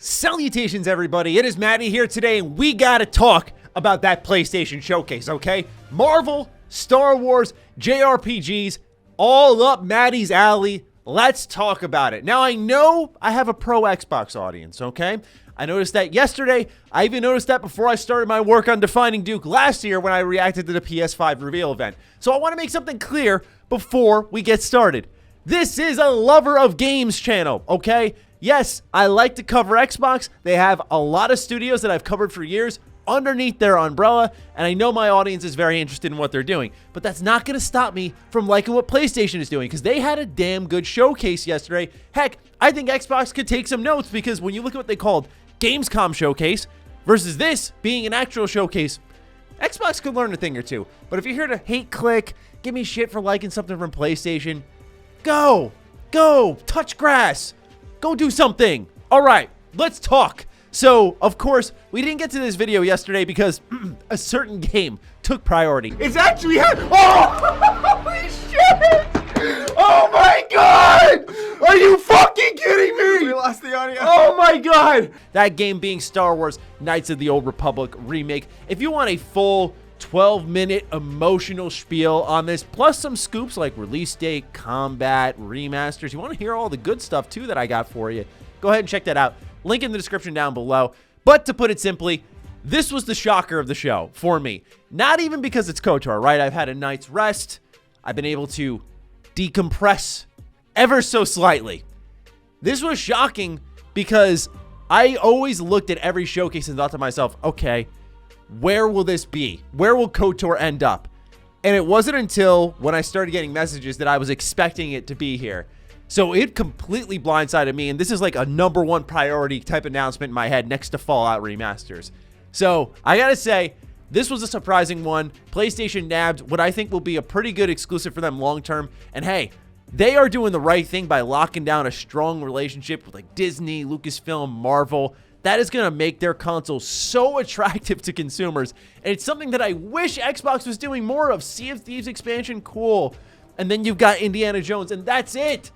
Salutations, everybody. It is Maddie here today, and we gotta talk about that PlayStation showcase, okay? Marvel, Star Wars, JRPGs, all up Maddie's alley. Let's talk about it. Now, I know I have a pro Xbox audience, okay? I noticed that yesterday. I even noticed that before I started my work on Defining Duke last year when I reacted to the PS5 reveal event. So I want to make something clear before we get started. This is a lover of games channel, okay? Yes, I like to cover Xbox. They have a lot of studios that I've covered for years underneath their umbrella, and I know my audience is very interested in what they're doing. But that's not going to stop me from liking what PlayStation is doing, because they had a damn good showcase yesterday. Heck, I think Xbox could take some notes, because when you look at what they called Gamescom Showcase versus this being an actual showcase, Xbox could learn a thing or two. But if you're here to hate click, give me shit for liking something from PlayStation, go, touch grass. Go do something. All right, let's talk. So, of course, we didn't get to this video yesterday because a certain game took priority. It's actually oh, holy shit! Oh my god! Are you fucking kidding me? We lost the audio. Oh my god! That game being Star Wars Knights of the Old Republic remake. If you want a full 12-minute emotional spiel on this, plus some scoops like release date, combat, remasters. You want to hear all the good stuff too that I got for you, go ahead and check that out. Link in the description down below. But to put it simply, this was the shocker of the show for me. Not even because it's KOTOR, right? I've had a night's rest. I've been able to decompress ever so slightly. This was shocking because I always looked at every showcase and thought to myself, okay, where will this be? Where will KOTOR end up? And it wasn't until when I started getting messages that I was expecting it to be here. So it completely blindsided me, and this is like a #1 priority type announcement in my head next to Fallout remasters. So I gotta say, this was a surprising one. PlayStation nabbed what I think will be a pretty good exclusive for them long term. And hey, they are doing the right thing by locking down a strong relationship with like Disney, Lucasfilm, Marvel. That is going to make their console so attractive to consumers. And it's something that I wish Xbox was doing more of. Sea of Thieves expansion, cool. And then you've got Indiana Jones, and that's it.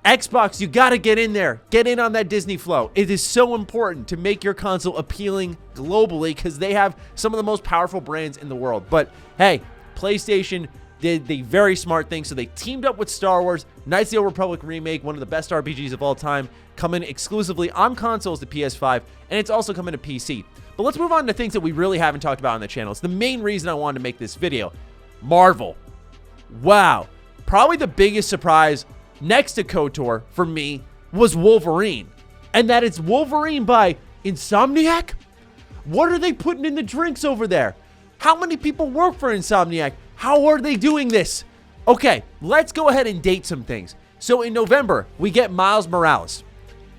Xbox, you got to get in there. Get in on that Disney flow. It is so important to make your console appealing globally because they have some of the most powerful brands in the world. But hey, PlayStation did the very smart thing. So they teamed up with Star Wars, Knights of the Old Republic remake, one of the best RPGs of all time, coming exclusively on consoles to PS5, and it's also coming to PC. But let's move on to things that we really haven't talked about on the channel. It's the main reason I wanted to make this video. Marvel. Wow. Probably the biggest surprise next to KOTOR for me was Wolverine. And that it's Wolverine by Insomniac? What are they putting in the drinks over there? How many people work for Insomniac? How are they doing this? Okay, let's go ahead and date some things. So in November, we get Miles Morales.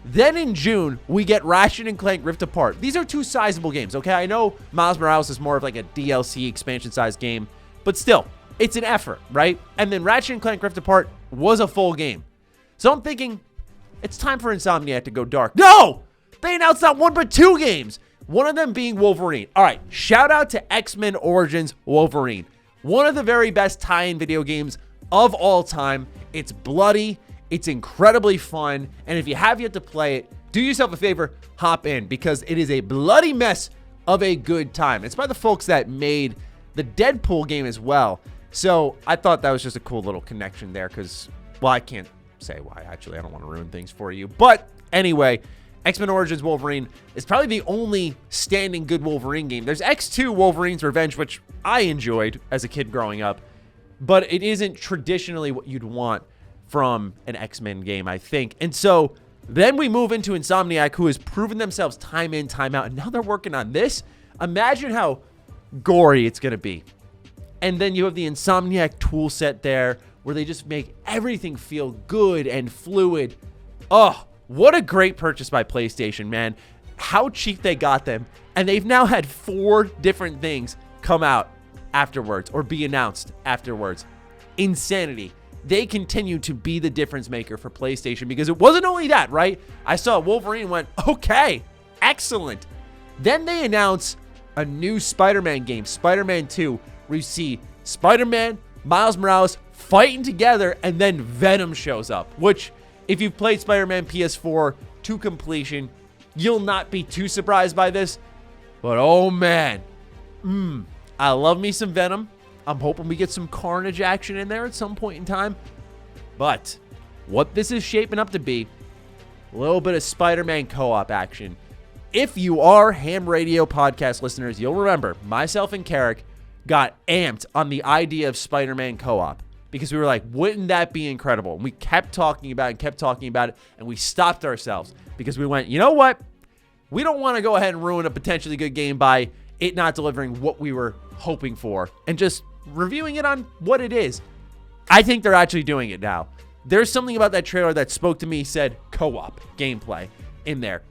Then in June, we get Ratchet & Clank Rift Apart. These are two sizable games, okay? I know Miles Morales is more of like a DLC expansion-sized game, but still, it's an effort, right? And then Ratchet & Clank Rift Apart was a full game. So I'm thinking, it's time for Insomniac to go dark. No! They announced not one but two games. One of them being Wolverine. All right, shout out to X-Men Origins Wolverine. One of the very best tie-in video games of all time. It's bloody, it's incredibly fun, and if you have yet to play it, do yourself a favor, hop in, because it is a bloody mess of a good time. It's by the folks that made the Deadpool game as well. So I thought that was just a cool little connection there because, well, I can't say why, actually. I don't want to ruin things for you. But anyway, X-Men Origins Wolverine is probably the only standing good Wolverine game. There's X2 Wolverine's Revenge, which I enjoyed as a kid growing up, but it isn't traditionally what you'd want from an X-Men game, I think. And so then we move into Insomniac, who has proven themselves time in, time out, and now they're working on this. Imagine how gory it's going to be. And then you have the Insomniac tool set there, where they just make everything feel good and fluid. Oh, what a great purchase by PlayStation, man. How cheap they got them. And they've now had 4 different things come out afterwards or be announced afterwards. Insanity. They continue to be the difference maker for PlayStation because it wasn't only that, right? I saw Wolverine and went, okay, excellent. Then they announce a new Spider-Man game, Spider-Man 2, where you see Spider-Man, Miles Morales fighting together, and then Venom shows up, which if you've played Spider-Man PS4 to completion, You'll not be too surprised by this, but oh man, I love me some Venom. I'm hoping we get some Carnage action in there at some point in time. But what this is shaping up to be, a little bit of Spider-Man co-op action. If you are ham radio podcast listeners, you'll remember myself and Carrick got amped on the idea of Spider-Man co-op because we were like, wouldn't that be incredible? And we kept talking about it and we stopped ourselves because we went, you know what? We don't want to go ahead and ruin a potentially good game by it not delivering what we were hoping for and just reviewing it on what it is. I think they're actually doing it now. There's something about that trailer that spoke to me, said co-op gameplay in there.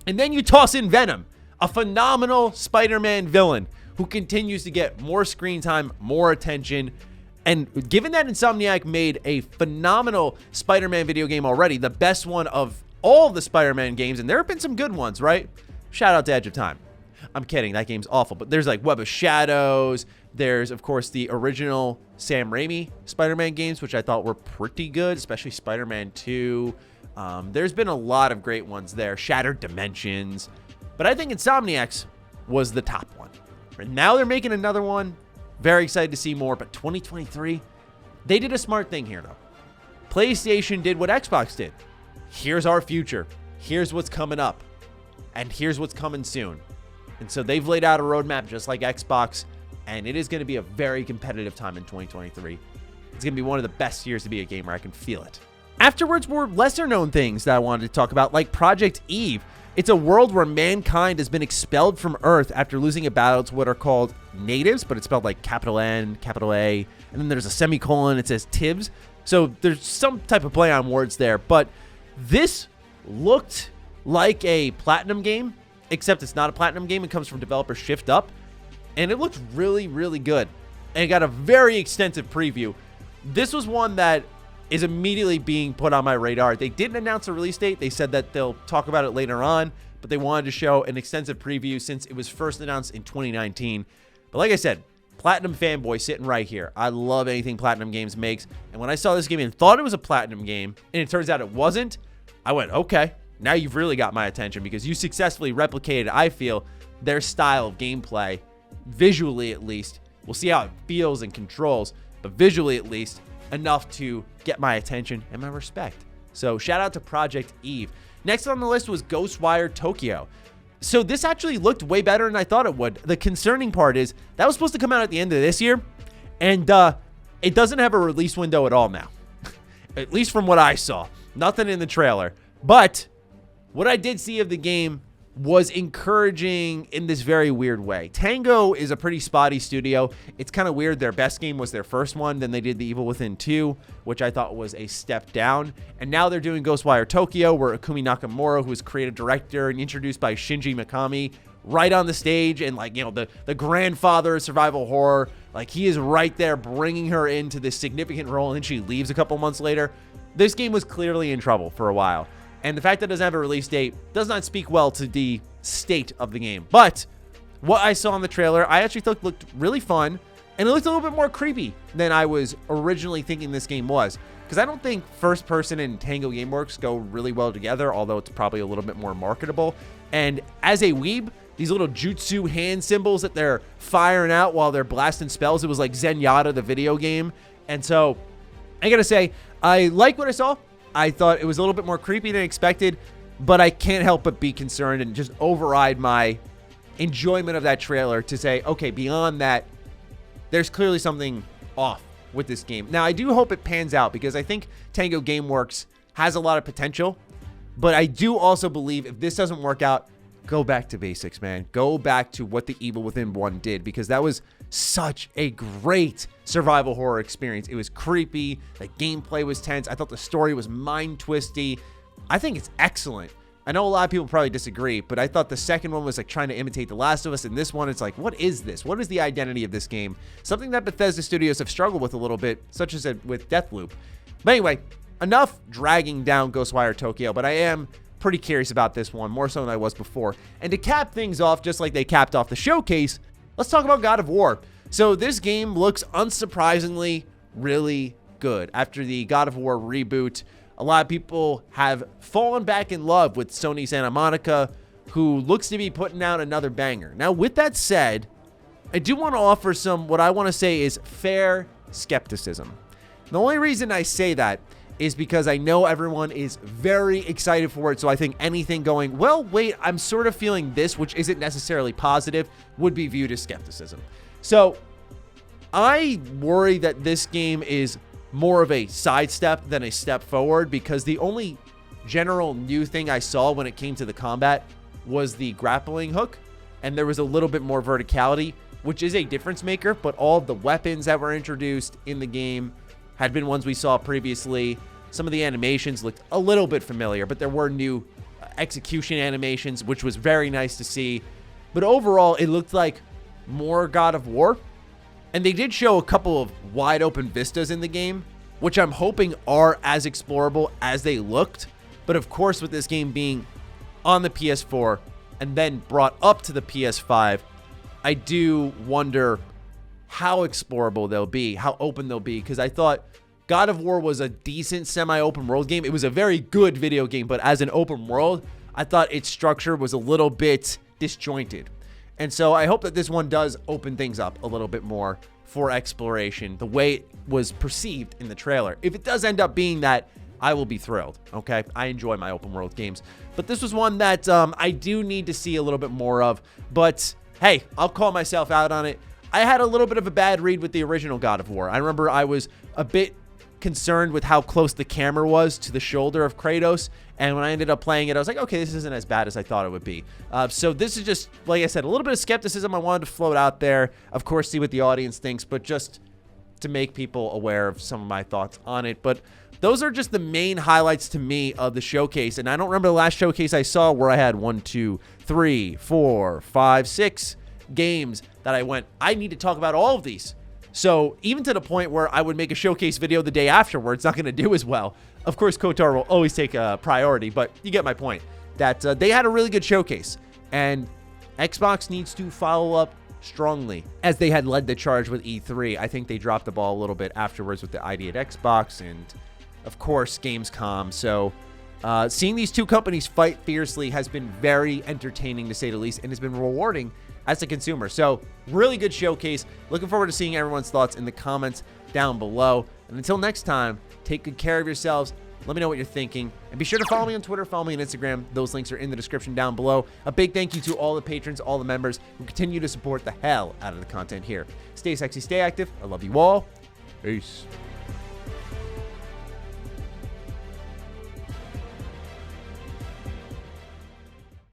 And then you toss in Venom, a phenomenal Spider-Man villain who continues to get more screen time, more attention. And given that Insomniac made a phenomenal Spider-Man video game already, the best one of all the Spider-Man games, and there have been some good ones, right? Shout out to Edge of Time. I'm kidding, that game's awful. But there's like Web of Shadows. There's, of course, the original Sam Raimi Spider-Man games, which I thought were pretty good, especially Spider-Man 2. There's been a lot of great ones there. Shattered Dimensions. But I think Insomniac's was the top one. And now they're making another one. Very excited to see more. But 2023, they did a smart thing here, though. PlayStation did what Xbox did. Here's our future. Here's what's coming up. And here's what's coming soon. And so they've laid out a roadmap just like Xbox. And it is going to be a very competitive time in 2023. It's going to be one of the best years to be a gamer. I can feel it. Afterwards were lesser known things that I wanted to talk about, like Project Eve. It's a world where mankind has been expelled from Earth after losing a battle to what are called natives, but it's spelled like capital N, capital A, and then there's a semicolon, it says Tibs. So there's some type of play on words there, but this looked like a Platinum game, except it's not a Platinum game. It comes from developer Shift Up, and it looked really, really good. And it got a very extensive preview. This was one that is immediately being put on my radar. They didn't announce a release date. They said that they'll talk about it later on, but they wanted to show an extensive preview since it was first announced in 2019. But like I said, Platinum fanboy sitting right here. I love anything Platinum Games makes. And when I saw this game and thought it was a Platinum game, and it turns out it wasn't, I went, okay, now you've really got my attention because you successfully replicated, I feel, their style of gameplay, visually at least. We'll see how it feels and controls, but visually at least, enough to get my attention and my respect. So shout out to Project Eve. Next on the list was Ghostwire Tokyo. So this actually looked way better than I thought it would. The concerning part is that was supposed to come out at the end of this year, and it doesn't have a release window at all now. At least from what I saw. Nothing in the trailer. But what I did see of the game was encouraging in this very weird way. Tango is a pretty spotty studio. It's kind of weird. Their best game was their first one. Then they did The Evil Within 2, which I thought was a step down. And now they're doing Ghostwire Tokyo, where Akumi Nakamura, who was creative director and introduced by Shinji Mikami, right on the stage, and like, you know, the grandfather of survival horror, like he is right there bringing her into this significant role, and then she leaves a couple months later. This game was clearly in trouble for a while. And the fact that it doesn't have a release date does not speak well to the state of the game. But what I saw in the trailer, I actually thought looked really fun. And it looked a little bit more creepy than I was originally thinking this game was. Because I don't think first person and Tango Gameworks go really well together, although it's probably a little bit more marketable. And as a weeb, these little jutsu hand symbols that they're firing out while they're blasting spells, it was like Zenyatta, the video game. And so I gotta say, I like what I saw. I thought it was a little bit more creepy than expected, but I can't help but be concerned and just override my enjoyment of that trailer to say, okay, beyond that, there's clearly something off with this game. Now, I do hope it pans out because I think Tango Gameworks has a lot of potential, but I do also believe if this doesn't work out, go back to basics, man. Go back to what The Evil Within 1 did, because that was such a great survival horror experience. It was creepy. The gameplay was tense. I thought the story was mind-twisty. I think it's excellent. I know a lot of people probably disagree, but I thought the second one was like trying to imitate The Last of Us, and this one, it's like, what is this? What is the identity of this game? Something that Bethesda Studios have struggled with a little bit, such as with Deathloop. But anyway, enough dragging down Ghostwire Tokyo, but I am pretty curious about this one, more so than I was before. And to cap things off, just like they capped off the showcase, let's talk about God of War. So this game looks unsurprisingly really good. After the God of War reboot, a lot of people have fallen back in love with Sony Santa Monica, who looks to be putting out another banger. Now, with that said, I do want to offer some, what I want to say is fair skepticism. The only reason I say that is because I know everyone is very excited for it, so I think anything going, well, wait, I'm sort of feeling this, which isn't necessarily positive, would be viewed as skepticism. So I worry that this game is more of a sidestep than a step forward, because the only general new thing I saw when it came to the combat was the grappling hook, and there was a little bit more verticality, which is a difference maker, but all of the weapons that were introduced in the game had been ones we saw previously. Some of the animations looked a little bit familiar, but there were new execution animations, which was very nice to see. But overall, it looked like more God of War. And they did show a couple of wide open vistas in the game, which I'm hoping are as explorable as they looked. But of course, with this game being on the PS4 and then brought up to the PS5, I do wonder how explorable they'll be, how open they'll be, because I thought God of War was a decent semi-open world game. It was a very good video game, but as an open world, I thought its structure was a little bit disjointed. And so I hope that this one does open things up a little bit more for exploration, the way it was perceived in the trailer. If it does end up being that, I will be thrilled, okay? I enjoy my open world games. But this was one that I do need to see a little bit more of. But hey, I'll call myself out on it. I had a little bit of a bad read with the original God of War. I remember I was a bit concerned with how close the camera was to the shoulder of Kratos, and when I ended up playing it, I was like, okay, this isn't as bad as I thought it would be. So this is just, like I said, a little bit of skepticism I wanted to float out there. Of course, see what the audience thinks, but just to make people aware of some of my thoughts on it. But those are just the main highlights to me of the showcase, and I don't remember the last showcase I saw where I had 1, 2, 3, 4, 5, 6 games that I went, I need to talk about all of these. So even to the point where I would make a showcase video the day afterwards, not going to do as well. Of course, KOTOR will always take a priority, but you get my point. That they had a really good showcase, and Xbox needs to follow up strongly, as they had led the charge with E3. I think they dropped the ball a little bit afterwards with the ID at Xbox and, of course, Gamescom. So seeing these two companies fight fiercely has been very entertaining, to say the least, and has been rewarding as a consumer. So really good showcase. Looking forward to seeing everyone's thoughts in the comments down below. And until next time, take good care of yourselves. Let me know what you're thinking. And be sure to follow me on Twitter, follow me on Instagram. Those links are in the description down below. A big thank you to all the patrons, all the members who continue to support the hell out of the content here. Stay sexy, stay active. I love you all. Peace.